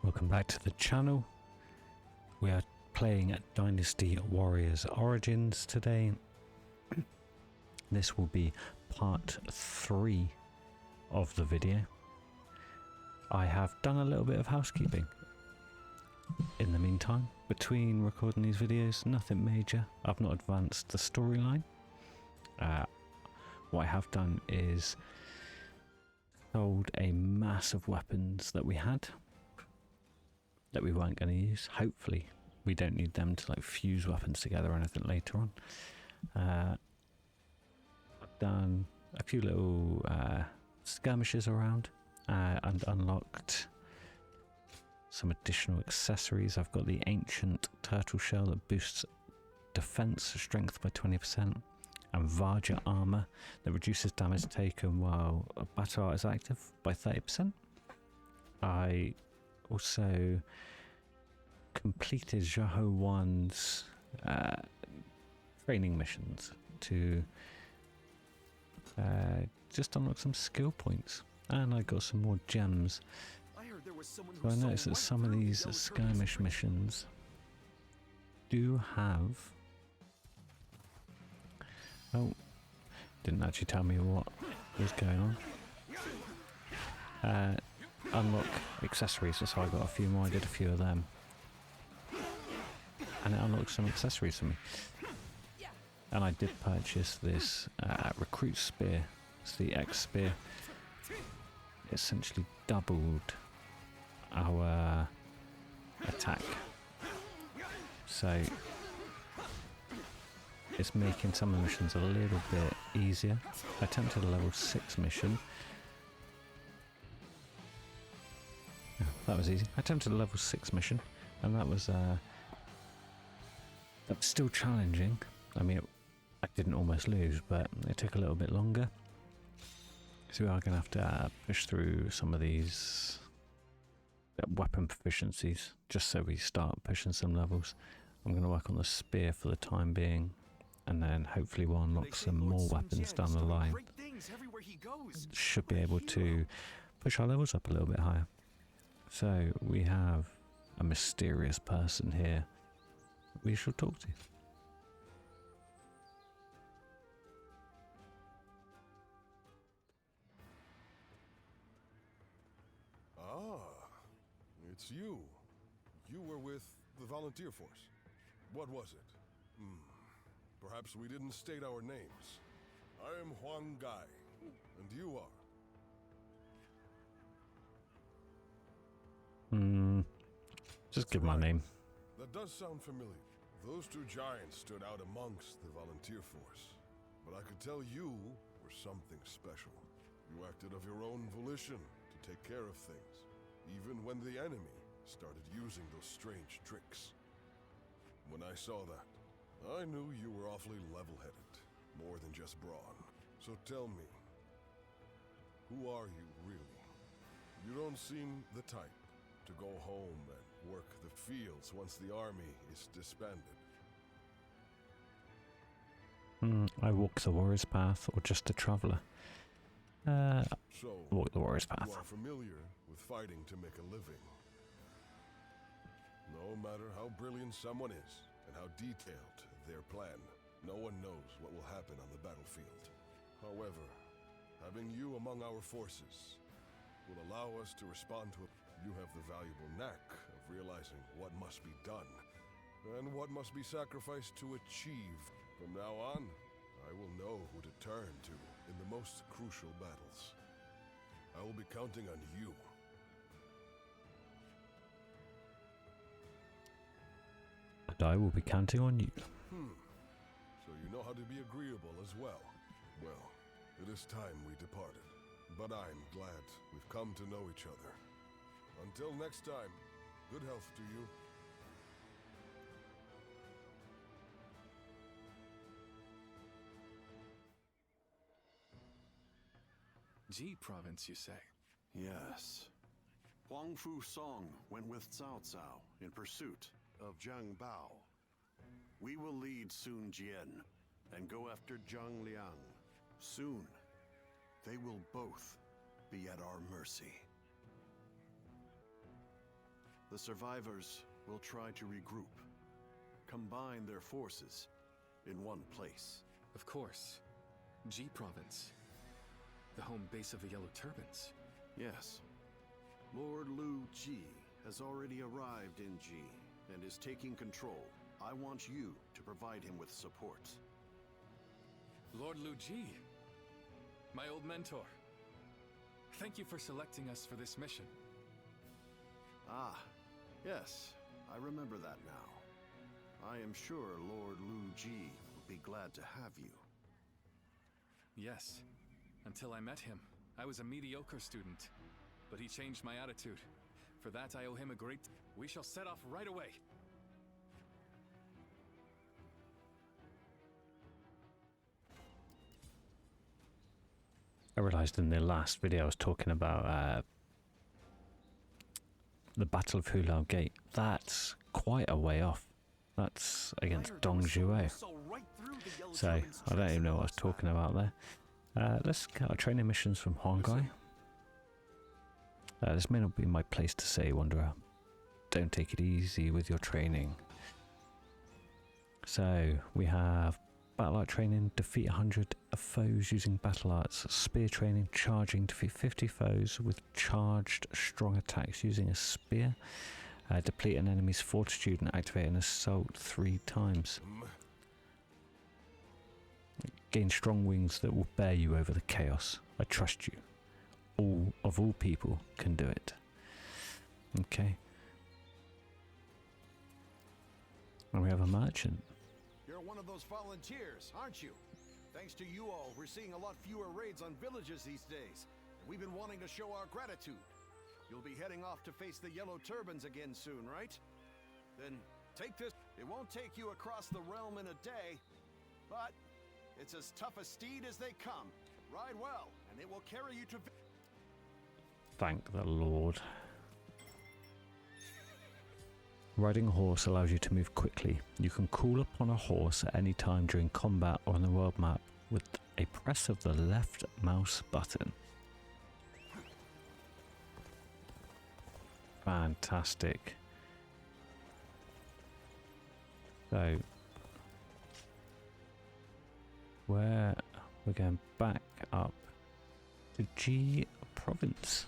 Welcome back to the channel. We are playing at Dynasty Warriors Origins today. This will be part 3 of the video. I have done a little bit of housekeeping in the meantime between recording these videos. Nothing major. I've not advanced the storyline. What I have done is sold a mass of weapons that we had that we weren't going to use. Hopefully we don't need them to like fuse weapons together or anything later on. I've done a few little skirmishes around and unlocked some additional accessories. I've got the ancient turtle shell that boosts defense strength by 20% and Varja armor that reduces damage taken while a battle art is active by 30%. I also completed Zhou 1's training missions to just unlock some skill points, and I got some more gems. So I noticed that some of these skirmish missions do have... Oh, didn't actually tell me what was going on. Unlock accessories, so I got a few more. I did a few of them, and it unlocked some accessories for me. And I did purchase this recruit spear. It's the X spear. It essentially doubled our attack, so it's making some of the missions a little bit easier. I attempted a level 6 mission. That was easy. I attempted a level 6 mission, and that was still challenging. I mean, I didn't almost lose, but it took a little bit longer. So we are going to have to push through some of these weapon proficiencies, just so we start pushing some levels. I'm going to work on the spear for the time being, and then hopefully we'll unlock some more weapons down the line. Should be able to push our levels up a little bit higher. So we have a mysterious person here we shall talk to. Ah, it's you. You were with the volunteer force. What was it? Perhaps we didn't state our names. I am Huang Gai, and you are? Just give my name. That does sound familiar. Those two giants stood out amongst the volunteer force. But I could tell you were something special. You acted of your own volition to take care of things, even when the enemy started using those strange tricks. When I saw that, I knew you were awfully level-headed, more than just brawn. So tell me, who are you really? You don't seem the type to go home and work the fields once the army is disbanded. I walk the warrior's path, or just a traveller. So, walk the warrior's path. You are familiar with fighting to make a living. No matter how brilliant someone is, and how detailed their plan, no one knows what will happen on the battlefield. However, having you among our forces will allow us to respond to it. You have the valuable knack of realizing what must be done, and what must be sacrificed to achieve. From now on, I will know who to turn to in the most crucial battles. I will be counting on you. And I will be counting on you. So you know how to be agreeable as well. Well, it is time we departed. But I'm glad we've come to know each other. Until next time, good health to you. Ji province, you say? Yes. Huang Fu Song went with Cao Cao in pursuit of Zhang Bao. We will lead Sun Jian and go after Zhang Liang. Soon, they will both be at our mercy. The survivors will try to regroup, combine their forces in one place. Of course. G Province. The home base of the Yellow Turbans. Yes. Lord Lu Ji has already arrived in G and is taking control. I want you to provide him with support. Lord Lu Ji, my old mentor. Thank you for selecting us for this mission. Ah, yes, I remember that now. I am sure Lord Lu Ji would be glad to have you. Yes. Until I met him, I was a mediocre student. But he changed my attitude. For that, I owe him a great... We shall set off right away. I realised in the last video I was talking about the Battle of Hulao Gate. That's quite a way off. That's against Dong Zhou. So I don't even know what I was talking about there. Let's get our training missions from Hongai. This may not be my place to say, Wanderer. Don't take it easy with your training. So we have battle art training, defeat 100 foes using battle arts. Spear training, charging, defeat 50 foes with charged strong attacks using a spear. Deplete an enemy's fortitude and activate an assault 3 times. Gain strong wings that will bear you over the chaos. I trust you. All people can do it. Okay. And we have a merchant. You're one of those volunteers, aren't you? Thanks to you all, we're seeing a lot fewer raids on villages these days. We've been wanting to show our gratitude. You'll be heading off to face the Yellow Turbans again soon, right? Then take this. It won't take you across the realm in a day, but it's as tough a steed as they come. Ride well, and it will carry you to... Thank the Lord. Riding a horse allows you to move quickly. You can call upon a horse at any time during combat or on the world map with a press of the left mouse button. Fantastic. So, we're going back up to G Province.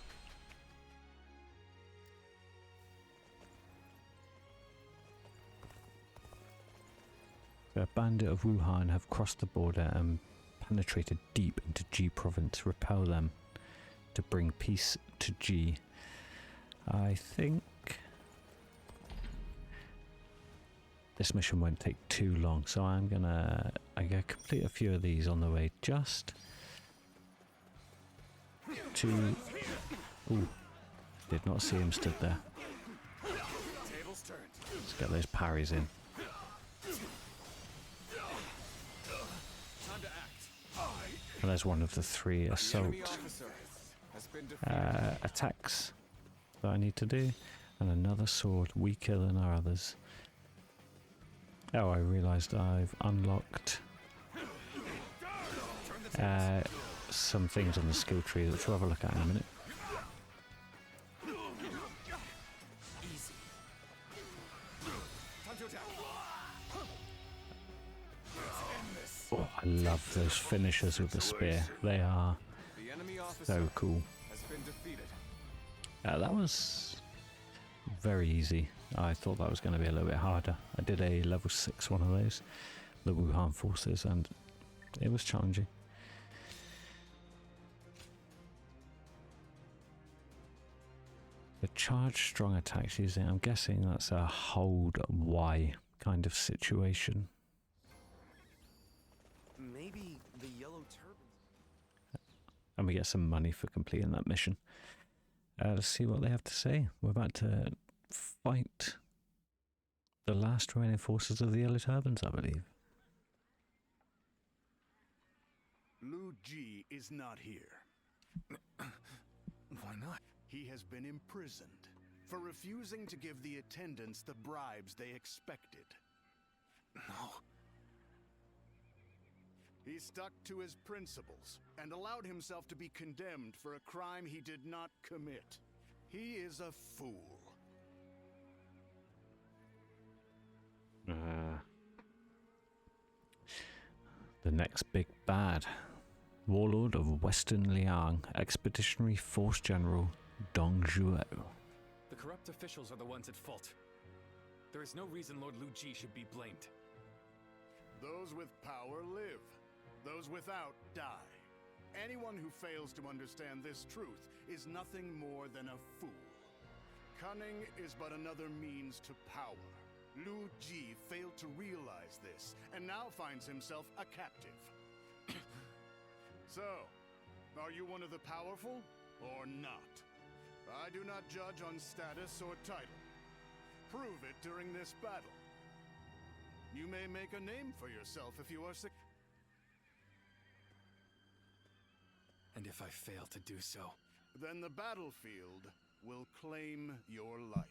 The bandit of Wuhan have crossed the border and penetrated deep into G Province. Repel them to bring peace to G. I think this mission won't take too long, so I'm gonna complete a few of these on the way just to... Ooh, did not see him stood there. Let's get those parries in. And there's one of the 3 assault attacks that I need to do, and another sword weaker than our others. Oh, I realised I've unlocked some things on the skill tree, which we'll have a look at in a minute. Oh, I love those finishers with the spear. They are so cool. That was very easy. I thought that was going to be a little bit harder. I did a level 6 one of those, the Wuhan forces, and it was challenging. The charged strong attacks using, I'm guessing that's a hold Y kind of situation. Maybe the Yellow Turbans. And we get some money for completing that mission. Let's see what they have to say. We're about to fight the last remaining forces of the Yellow Turbans, I believe. Lu Ji is not here. Why not? He has been imprisoned for refusing to give the attendants the bribes they expected. No. He stuck to his principles and allowed himself to be condemned for a crime he did not commit. He is a fool. The next big bad. Warlord of Western Liang, Expeditionary Force General Dong Zhuo. The corrupt officials are the ones at fault. There is no reason Lord Lu Ji should be blamed. Those with power live. Those without die. Anyone who fails to understand this truth is nothing more than a fool. Cunning is but another means to power. Lu Ji failed to realize this, and now finds himself a captive. So, are you one of the powerful, or not? I do not judge on status or title. Prove it during this battle. You may make a name for yourself if you are And if I fail to do so? then the battlefield will claim your life.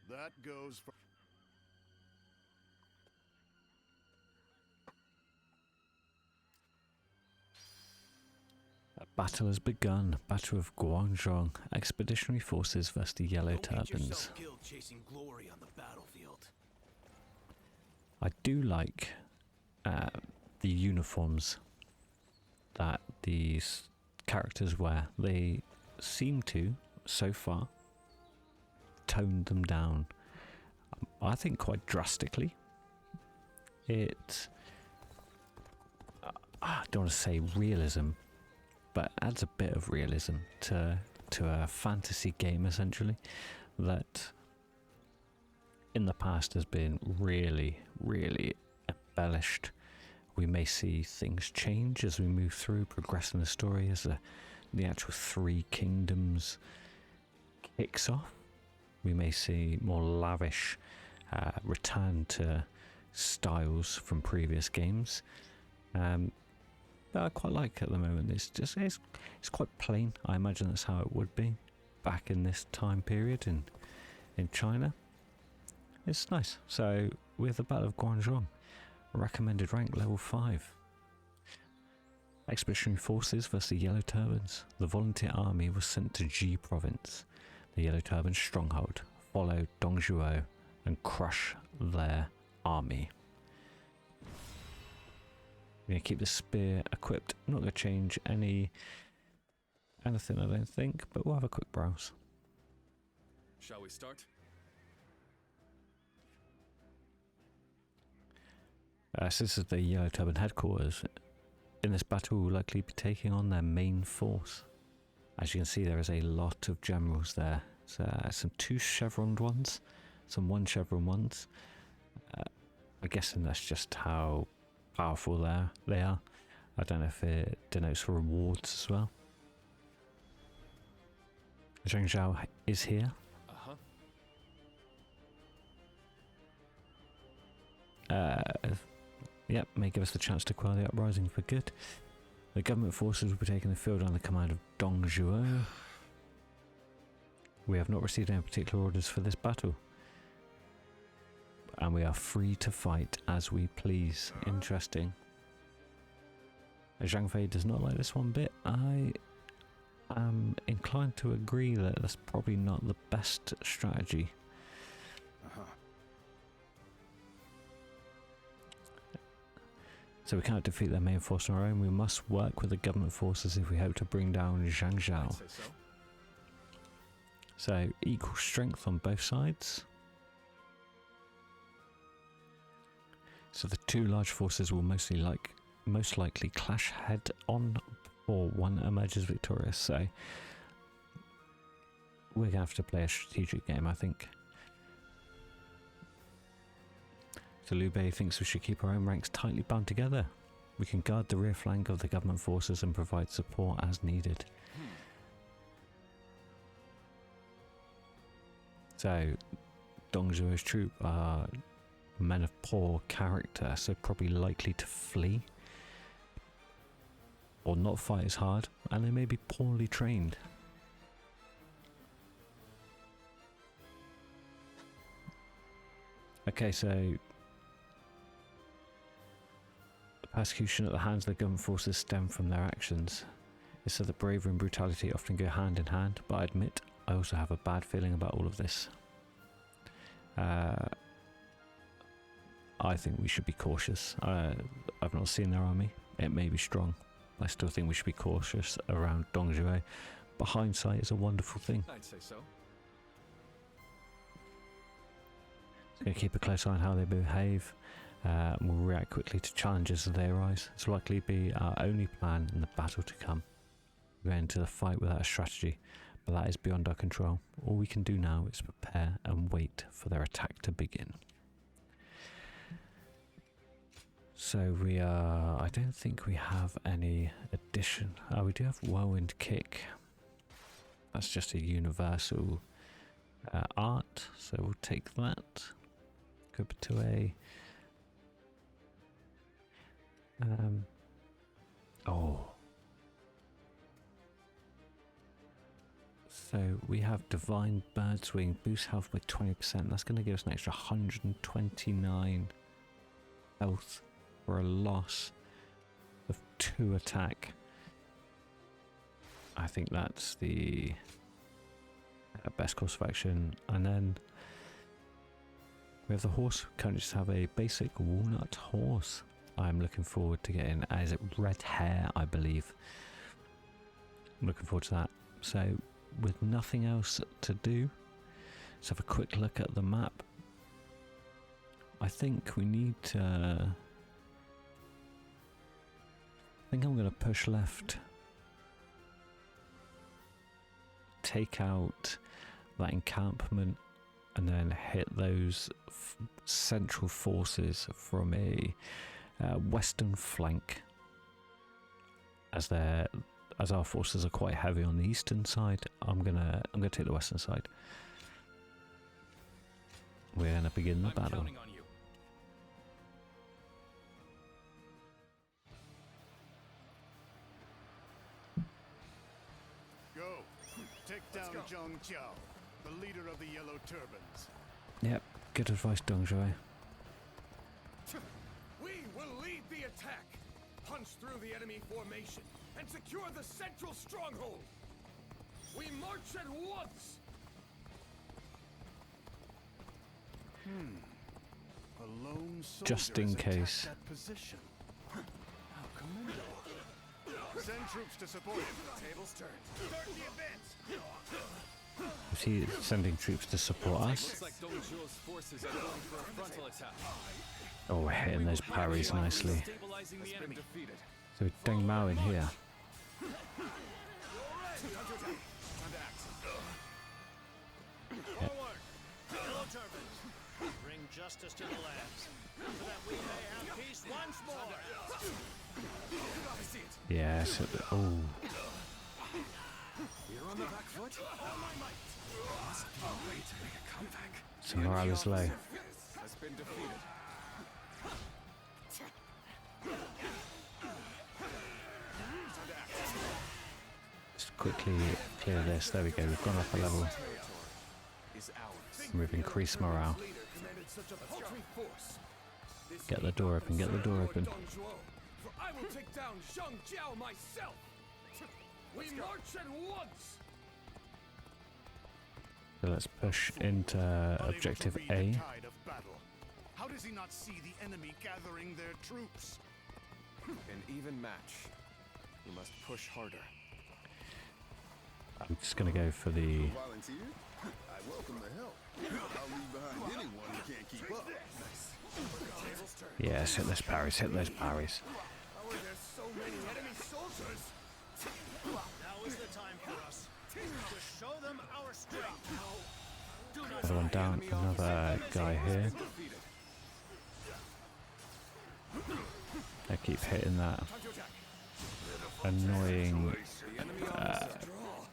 That goes for... A battle has begun. Battle of Guangzong. Expeditionary Forces versus the Yellow Turbans. Killed chasing glory on the battlefield. I do like the uniforms that these characters wear. They seem to, so far, tone them down. I think quite drastically. I don't want to say realism, but adds a bit of realism to a fantasy game, essentially, that in the past has been really, really embellished. We may see things change as we move through, progress in the story as the actual Three Kingdoms kicks off. We may see more lavish return to styles from previous games. That I quite like at the moment. It's quite plain. I imagine that's how it would be back in this time period in China. It's nice. So with the Battle of Guangzong, recommended rank level 5. Expeditionary Forces versus the Yellow Turbans. The volunteer army was sent to Ji province, the Yellow Turban stronghold. Follow Dong Zhuo and crush their army. I'm going to keep the spear equipped. I'm not going to change anything, I don't think, but we'll have a quick browse. Shall we start? So this is the Yellow Turban headquarters. In this battle, we'll likely be taking on their main force. As you can see, there is a lot of generals there. Some 2 chevroned ones, some 1 chevron ones. I'm guessing that's just how powerful they are. I don't know if it denotes rewards as well. Zhang Zhao is here. Yep, may give us the chance to quell the uprising for good. The government forces will be taking the field under the command of Dong Zhuo. We have not received any particular orders for this battle, and we are free to fight as we please. Interesting. Zhang Fei does not like this one bit. I am inclined to agree that that's probably not the best strategy. So we cannot defeat their main force on our own. We must work with the government forces if we hope to bring down Zhang Zhao. So equal strength on both sides. So the 2 large forces will most likely clash head on before one emerges victorious. So we're going to have to play a strategic game, I think. So Liu Bei thinks we should keep our own ranks tightly bound together. We can guard the rear flank of the government forces and provide support as needed. So Dong Zhuo's troop are men of poor character, so probably likely to flee or not fight as hard, and they may be poorly trained. Okay, so persecution at the hands of the government forces stem from their actions. It's said that bravery and brutality often go hand in hand, but I admit I also have a bad feeling about all of this. I think we should be cautious. I've not seen their army. It may be strong. I still think we should be cautious around Dongzhuo. But hindsight is a wonderful thing. I'd say so. Going to keep a close eye on how they behave. And we'll react quickly to challenges as they arise. It's likely to be our only plan in the battle to come. We're going into the fight without a strategy, but that is beyond our control. All we can do now is prepare and wait for their attack to begin. So we are... I don't think we have any addition. We do have Whirlwind Kick. That's just a universal art, so we'll take that. Go to a... So we have Divine Bird's Wing, boost health by 20%. That's going to give us an extra 129 health for a loss of 2 attack. I think that's the best course of action. And then we have the horse. We currently just have a basic walnut horse. I'm looking forward to getting, is it red hair, I believe. I'm looking forward to that. So with nothing else to do, let's have a quick look at the map. I think we need to... I think I'm going to push left. Take out that encampment and then hit those central forces from a western flank, as our forces are quite heavy on the eastern side. I'm gonna take the western side. We're gonna begin the battle. Counting on you. Go. Take down Zhang Jiao, the leader of the Yellow Turbans. Yep, good advice, Dongzhuo. We will lead the attack, punch through the enemy formation, and secure the central stronghold. We march at once. A lone soldier Just in has attacked case. that position. How commendable. Send troops to support him. Tables turned. Start the advance. Is he sending troops to support us? Looks like Dong Zhuo's forces are going for a frontal attack. Oh, we're hitting those parries nicely. Stabilizing the enemy. Defeated. So Deng Mao in here. Forward! Yellow turbans, bring justice to the lands, so that we may have peace once more! Yes. Oh, We're on the back foot. Must be a way to make a comeback. so morale is low. Has been defeated. Just quickly clear this. There we go. We've gone up a level. Is ours. We've increased morale. Get the door open. Get the door open. For I will take down Zhang Jiao myself. We march at once. So let's push into objective Unable to read A. the tide of battle. How does he not see the enemy gathering their troops? An even match. We must push harder. I'm just going to go for the... Volunteer? I welcome the help. I'll leave behind anyone who can't keep up. Yes, hit those parries. Hit those parries. How are there so many enemy soldiers? Now is the time for us to show them our strength. Do not Another one down. Another guy here. I keep hitting that annoying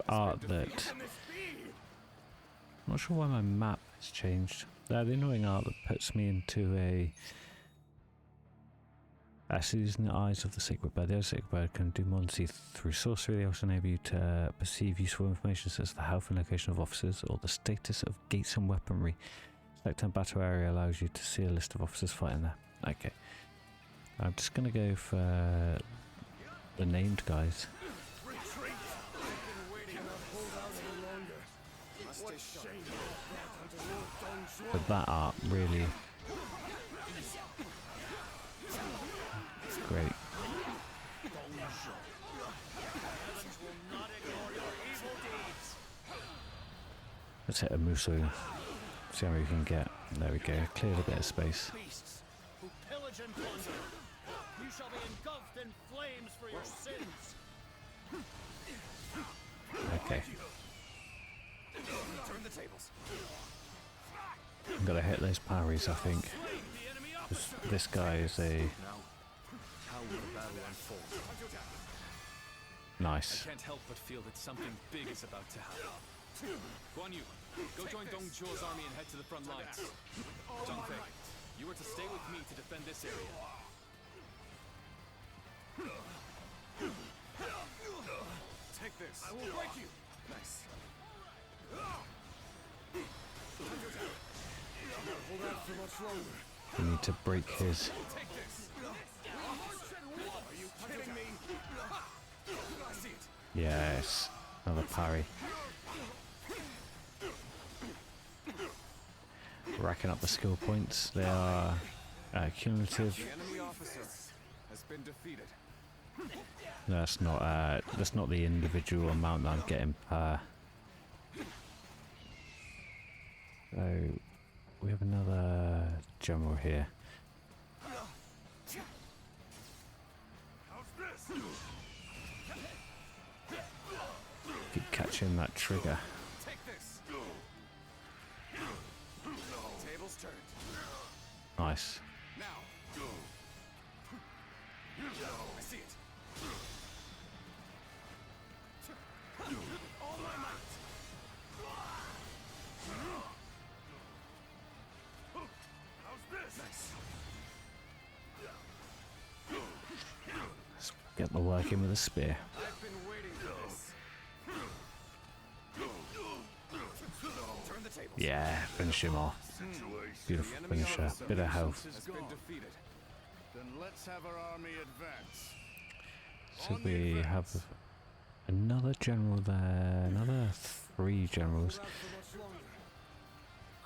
art that... I'm not sure why my map has changed. The annoying art that puts me into a... Using the eyes of the Sacred Bird. The other Sacred Bird can do more than see through sorcery. They also enable you to perceive useful information such as the health and location of officers or the status of gates and weaponry. Select a battle area allows you to see a list of officers fighting there. Okay. I'm just going to go for the named guys. But that art really Great. Heavens will not ignore your evil deeds. Let's hit a Musu. See how we can get. There we go. Cleared a bit of space. Beasts who pillage and plunder. You shall be engulfed in flames for your sins. Okay. Turn the tables. I'm gonna hit those parries, I think. This guy is a Now, how will the battle unfold? nice. I can't help but feel that something big is about to happen. Guan Yu, go join Dong Zhou's army and head to the front lines. Zhang Fei, you are to stay with me to defend this area. Take this. I will break you. Nice. Hold out for much longer. We need to break his. Take this. Are you kidding me? I see it. Yes. Another parry. Racking up the skill points. They are cumulative. The enemy officer has been defeated. That's not the individual amount that I'm getting per. So we have another general here. Keep catching that trigger. Take this. Tables turned. Nice. Now. I see it. All my might. How's this? Nice. Let's get the work in with a spear. I've been waiting for this. Turn the tables. Yeah, finish him off. Beautiful finisher. Bit of health. Has been defeated. Then let's have our army advance. So we have another general there. Another 3 generals.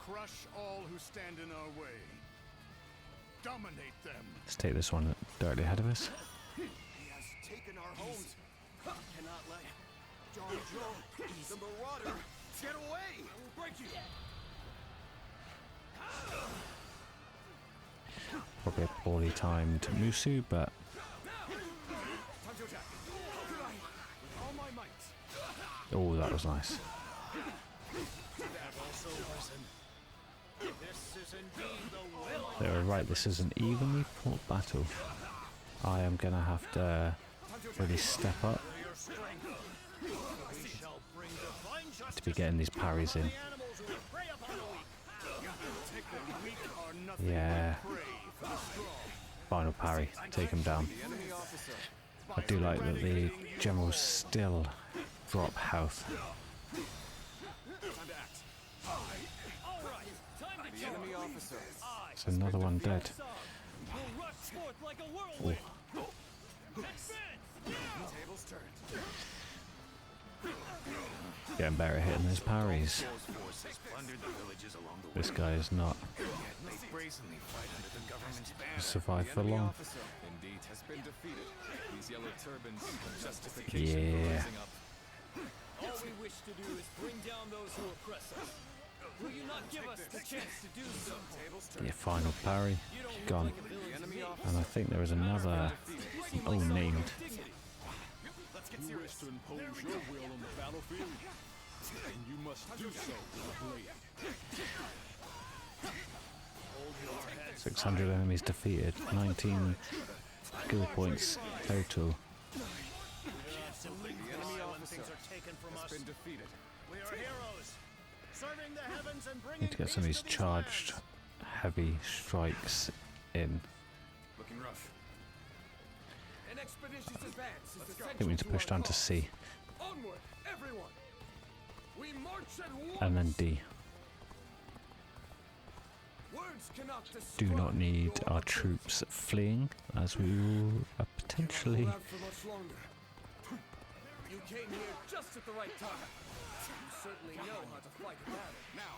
Crush all who stand in our way. Dominate them. Let's take this one directly ahead of us. He has taken our homes. Cannot let John Zhou, the marauder, get away. I will break you. Probably a poorly timed Musu, but Time to attack. With all my might. oh, that was nice. Have also risen. This is indeed the will of They were right, this is an evenly fought battle. I am gonna have to really step up your strength. We shall bring divine justice to be getting these parries in. to the animals who prey upon the weak. The weak are nothing Yeah. but prey for the strong. Final parry, take him down. The enemy officer. I do like that the generals still drop health. Time to act. All right, time to The enemy officer. It's another one dead. will rush forth like a whirlwind. Advance! Tables turned. Getting better at hitting those parries. Zhou's forces plundered the villages along the way. This guy is not They brazenly fight under the government's banner. survived The for enemy long. officer, indeed, has been defeated. These yellow turbans are justification for Yeah. rising up. All we wish to do is bring down those who oppress us. Will you not give us the chance to do so? Tables The turned. final parry, You don't look gone. like a villain to enemy me. officer. And I think there is another, oh, named. Dignity. Let's get You serious. wish to impose your will on the battlefield, and you must do so with a blade. 600 enemies defeated, 19 skill points total. Simply cry when things are taken from us. Been defeated. We are heroes, serving the heavens and bringing Need to get some of peace these to charged lands. heavy strikes in. Looking rough. An expeditious advance is I think we need to push down to C Onward, everyone. We march at once. and then D. Words cannot Do describe not need your our troops fleeing, as we will potentially. Hold out for much longer. You came here just at the right time. You certainly know how to fight a battle. Now,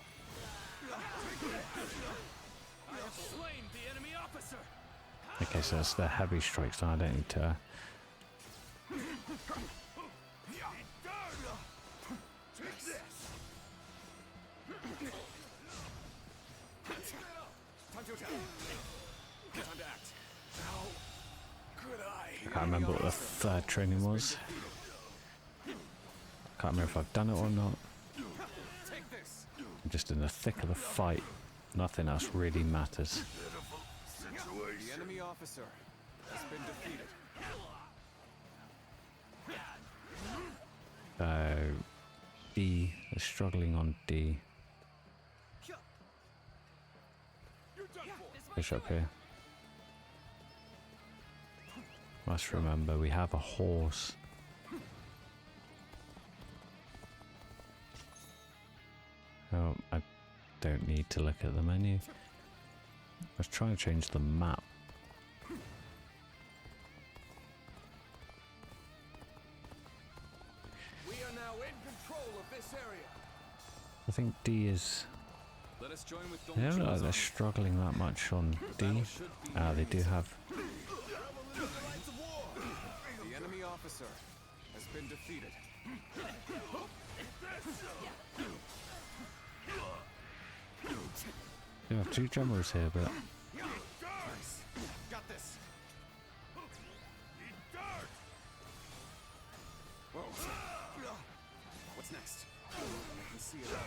I have slain the enemy officer. Okay, so that's the heavy strikes, so I don't need to... I can't remember what the third training was. Can't remember if I've done it or not. I'm just in the thick of the fight. Nothing else really matters. The enemy officer has been defeated. So D is struggling on D. Push up here. Must remember we have a horse. Oh, I don't need to look at the menu. Let's try and change the map. We are now in control of this area. I think D is... Let us join with They don't look like Dong they're Zhuo's struggling that much on D. They do have... The enemy officer has been defeated. They have two generals here, but... Got this. Whoa. What's next? I can see it all.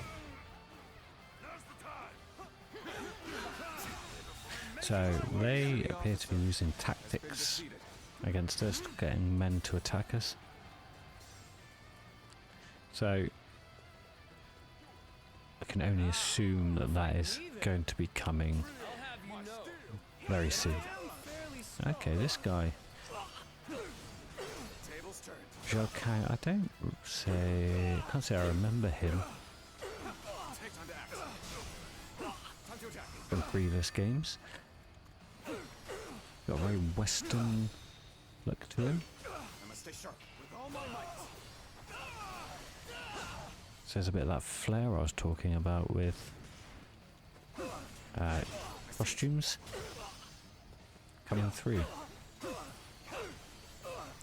So they appear to be using tactics against us, getting men to attack us. So I can only assume that that is going to be coming very soon. Okay, this guy, Zhou, I don't say, can't say I remember him from previous games. Got a very Western look to him. I must stay sharp with all my might. So there's a bit of that flair I was talking about with costumes coming through.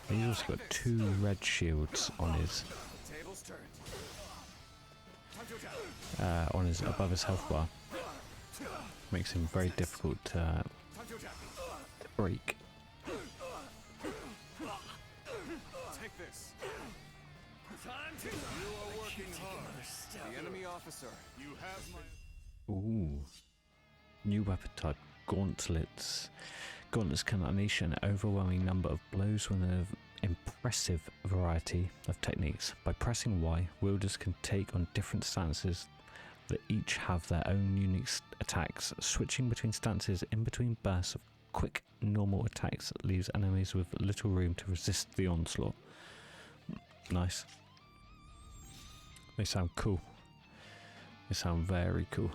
He's also got two red shields on his above his health bar. Makes him very difficult to break. Take this. You are working hard. The enemy officer. You have my... Ooh. New weapon type, gauntlets. Gauntlets can unleash an overwhelming number of blows with an impressive variety of techniques. By pressing Y, wielders can take on different stances that each have their own unique attacks. Switching between stances in between bursts of quick normal attacks leaves enemies with little room to resist the onslaught. Nice. They sound cool. They sound very cool.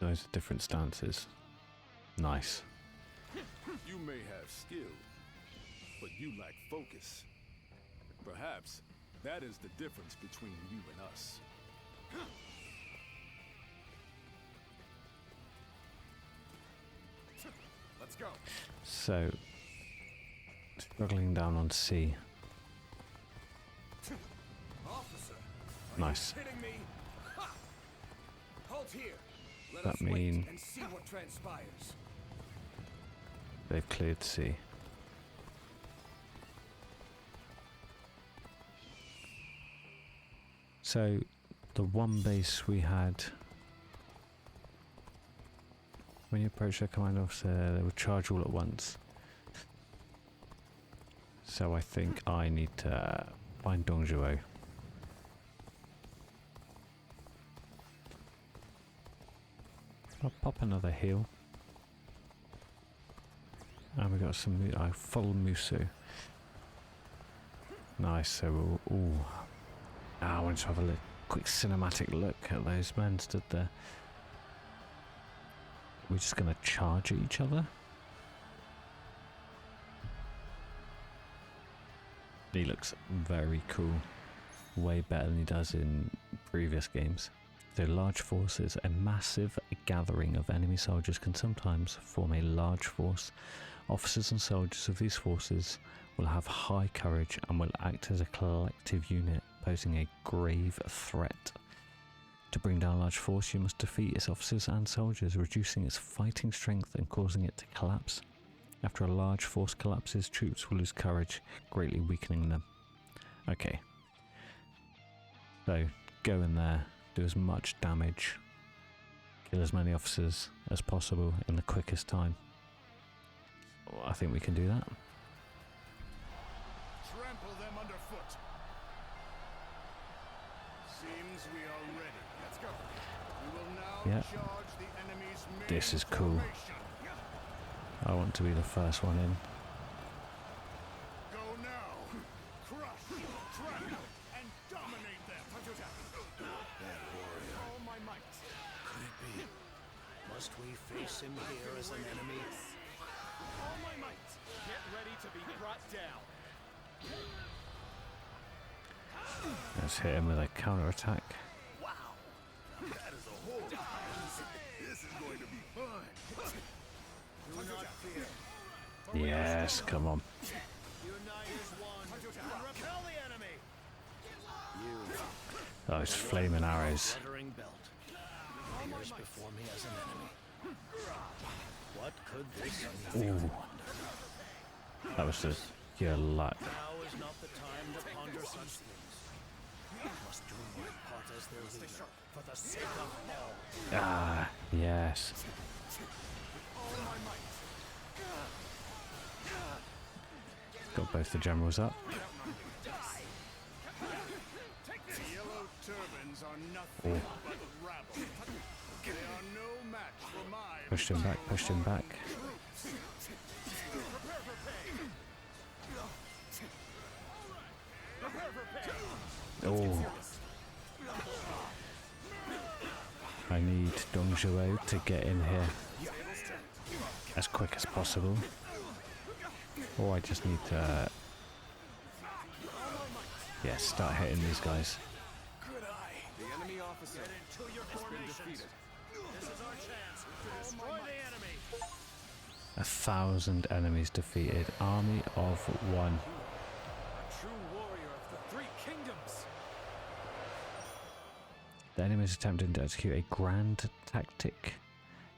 Those are different stances. Nice. You may have skill, but you lack focus. Perhaps that is the difference between you and us. Let's go. So, struggling down on C. Officer, Nice. hitting me? Ha! Halt here. Let That us wait mean and see what transpires. they've cleared C. So, the one base we had, when you approach their command officer, they would charge all at once. So I think I need to find Dong Zhuo. I'll pop another heal. And we got some full Musu. Nice, so we'll... Ooh. I wanted to have a quick cinematic look at those men stood there. We're just going to charge at each other. He looks very cool. Way better than he does in previous games. So large forces, a massive gathering of enemy soldiers can sometimes form a large force. Officers and soldiers of these forces will have high courage and will act as a collective unit, posing a grave threat. To bring down a large force, you must defeat its officers and soldiers, reducing its fighting strength and causing it to collapse. After a large force collapses, troops will lose courage, greatly weakening them. Okay. So, go in there, do as much damage, kill as many officers as possible in the quickest time. I think we can do that. Trample them underfoot. Seems we are ready. Let's go. We will now Yeah. charge the enemy's main This is cool. formation. I want to be the first one in. Go now. Crush, trample, and dominate them. All my might. Could it be? Must we face him here as an enemy? All my might. Get ready to be brought down. Let's hit him with a counter-attack. That is a whole. This is going to be fun. Do not fear. Yes, come on. Unite as one and repel the enemy. Those flaming arrows. Fluttering belt. Appears before me as an enemy. What could this mean? Ooh. That was just your luck. Now is not the time to ponder such things. I must do my part as their leader for the sake of all. Ah, yes. Got both the generals up. The yellow turbans are nothing but rabble. They are no match for my Pushed him back, pushed him back. Oh. I need Zhou to get in here as quick as possible. Or I just need to... yeah, start hitting these guys. The enemy officer To your has been formations. defeated. This is our chance to destroy the enemy. 1,000 enemies defeated. Army of one. A true warrior of the three kingdoms. The enemy is attempting to execute a grand tactic.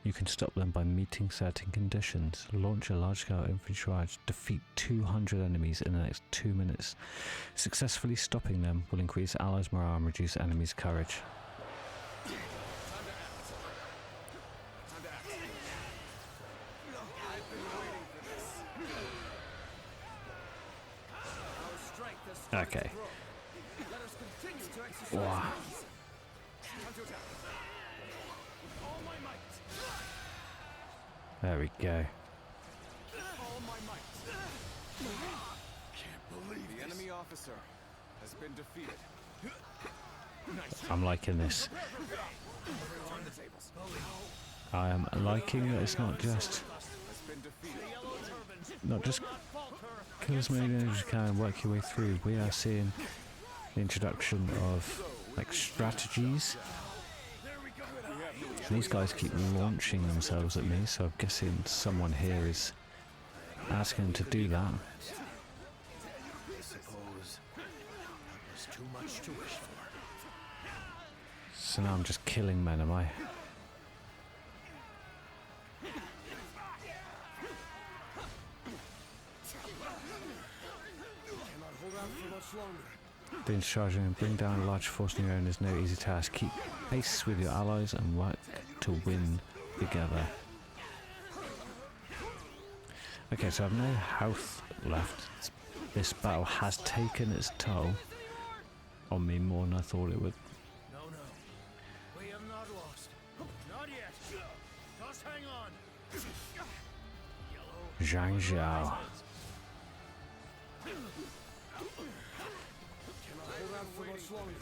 You can stop them by meeting certain conditions. Launch a large-scale infantry charge. Defeat 200 enemies in the next 2 minutes. Successfully stopping them will increase allies' morale and reduce enemies' courage. Our strength has started Okay. to grow. Let us continue to exercise Wow. our peace. Time to attack. All my might. There we go. All my might. Can't believe the enemy officer has been defeated. Nice. I'm liking this. Turn the tables. I am liking that it's not just Has been defeated. kill as many enemies as you can and work your way through. We are seeing the introduction of like strategies. And these guys keep launching themselves at me, so I'm guessing someone here is asking them to do that. I suppose that was too much to wish for. So now I'm just killing men, am I? Cannot hold out for much longer. Being charging and bring down a large force on your own is no easy task. Keep pace with your allies and work to win together. Okay, so I have no health left. This battle has taken its toll on me more than I thought it would. No, no. We have not lost. Not yet. Just hang on. Zhang Zhao. Cannot hold out for much longer.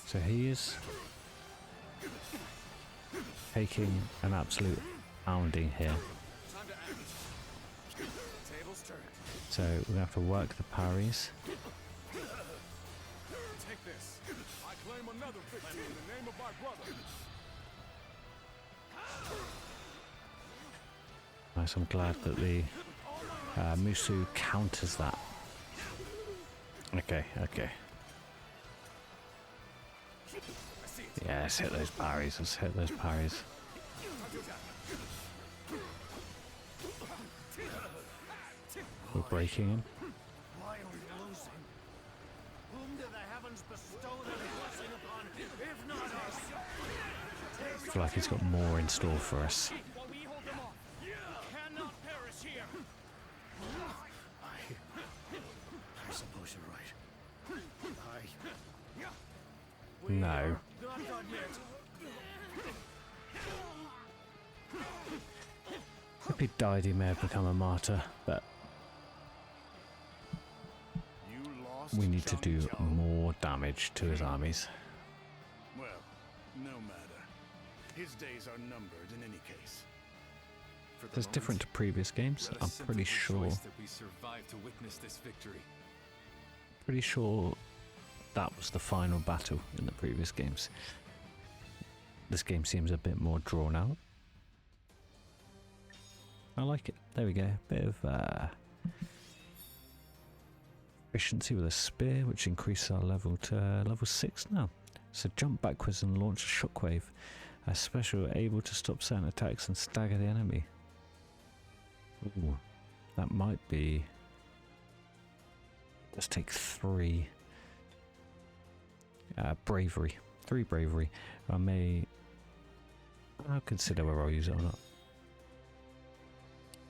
So he is taking an absolute pounding here. Time to act. Tables turned. So we're going to have to work the parries. Take this. I claim another victory in the name of my brother. Nice, I'm glad that the Musu counters that. Okay, okay. Yeah, let's hit those parries, let's hit those parries. We're breaking him. Why are we losing? Whom do the heavens bestow their blessing upon, if not us? I feel like he's got more in store for us. While we hold them off, you cannot perish here. I suppose you're right. No. Not done yet. If he died, he may have become a martyr, but You lost we need to do Zhou. more damage to his armies. Well, no matter. His days are numbered in any case. For the It's different to previous games. let us I'm simply pretty sure. rejoice that we survived to witness this victory. Pretty sure that was the final battle in the previous games. This game seems a bit more drawn out. I like it. There we go. Bit of efficiency with a spear, which increases our level to level 6 now. So jump backwards and launch a shockwave. A special able to stop certain attacks and stagger the enemy. Ooh, that might be. Let's take 3 bravery. 3 bravery. I'll consider whether I'll use it or not.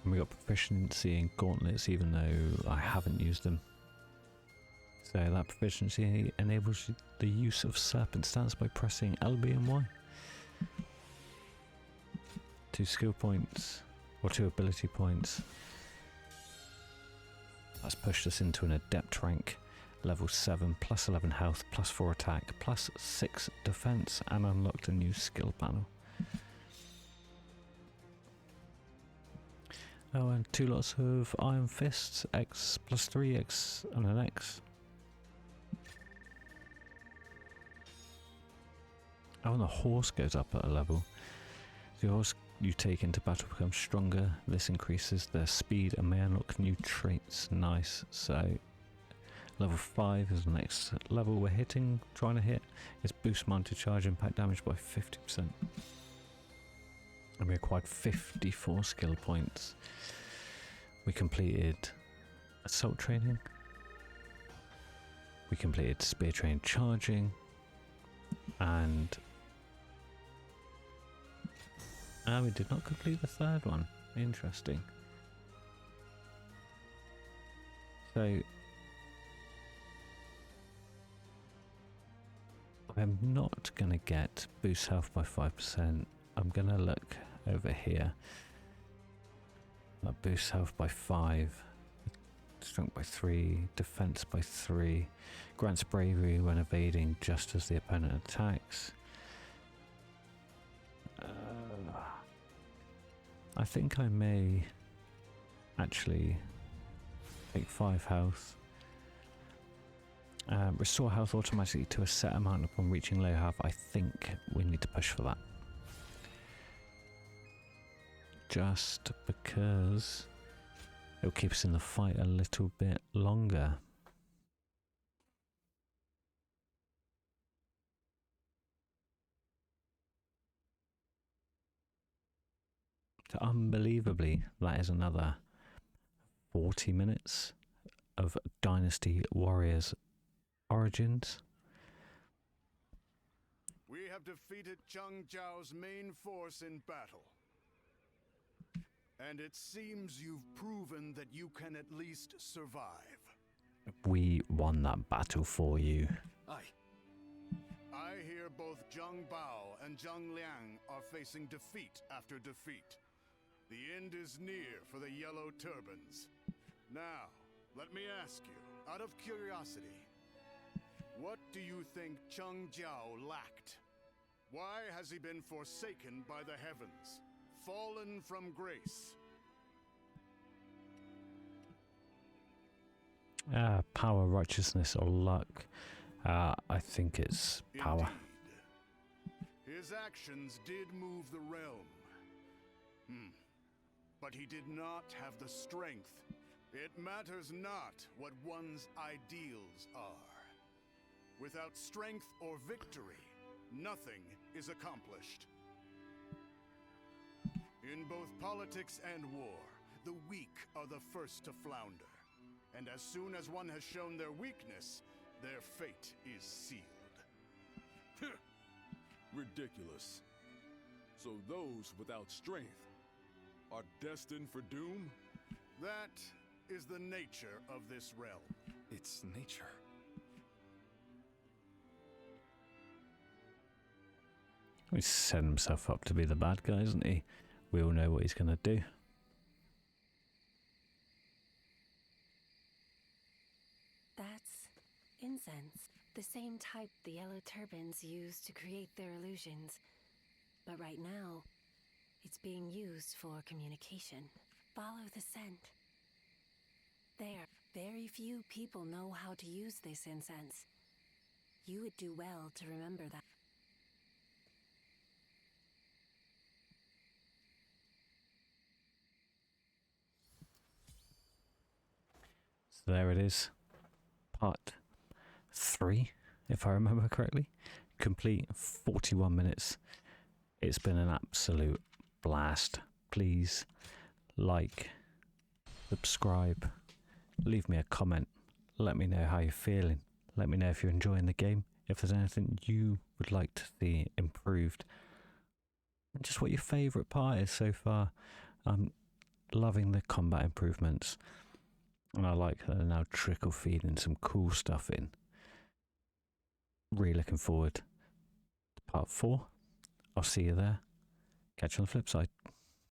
And we got proficiency in gauntlets, even though I haven't used them. So that proficiency enables the use of serpent stance by pressing LB and Y. 2 skill points, or 2 ability points. That's pushed us into an adept rank, level 7, plus 11 health, plus 4 attack, plus 6 defense, and unlocked a new skill panel. Oh, and 2 lots of iron fists, X plus 3, X and an X. Oh, and the horse goes up at a level. The horse you take into battle becomes stronger. This increases their speed and may unlock new traits. Nice. So level 5 is the next level we're trying to hit. It's boost mounted charge impact damage by 50%. And we acquired 54 skill points. We completed assault training. We completed spear training charging. And we did not complete the 3rd one. Interesting. So I'm not going to get boost health by 5%. I'm going to look over here. Boost health by 5. Strength by 3. Defense by 3. Grants bravery when evading just as the opponent attacks. I think I may actually take 5 health. Restore health automatically to a set amount upon reaching low health. I think we need to push for that. Just because it'll keep us in the fight a little bit longer. So unbelievably, that is another 40 minutes of Dynasty Warriors Origins. We have defeated Zhang Zhao's main force in battle. And it seems you've proven that you can at least survive. We won that battle for you. I hear both Zhang Bao and Zhang Liang are facing defeat after defeat. The end is near for the Yellow Turbans. Now, let me ask you, out of curiosity, what do you think Zhang Zhao lacked? Why has he been forsaken by the heavens, fallen from grace? Power, righteousness, or luck. I think it's power. Indeed. His actions did move the realm. But he did not have the strength. It matters not what one's ideals are. Without strength or victory, nothing is accomplished. In both politics and war, the weak are the first to flounder. And as soon as one has shown their weakness, their fate is sealed. Ridiculous. So those without strength are destined for doom? That is the nature of this realm. It's nature. He's set himself up to be the bad guy, isn't he? We all know what he's going to do. That's incense. The same type the yellow turbans use to create their illusions. But right now, it's being used for communication. Follow the scent. There, very few people know how to use this incense. You would do well to remember that. So there it is. Part 3, if I remember correctly. Complete 41 minutes. It's been an absolute blast. Please like, subscribe, leave me a comment. Let me know how you're feeling. Let me know if you're enjoying the game. If there's anything you would like to see improved. And just what your favourite part is so far. I'm loving the combat improvements. And I like that they're now trickle feeding some cool stuff in. Really looking forward to part 4. I'll see you there. Catch you on the flip side.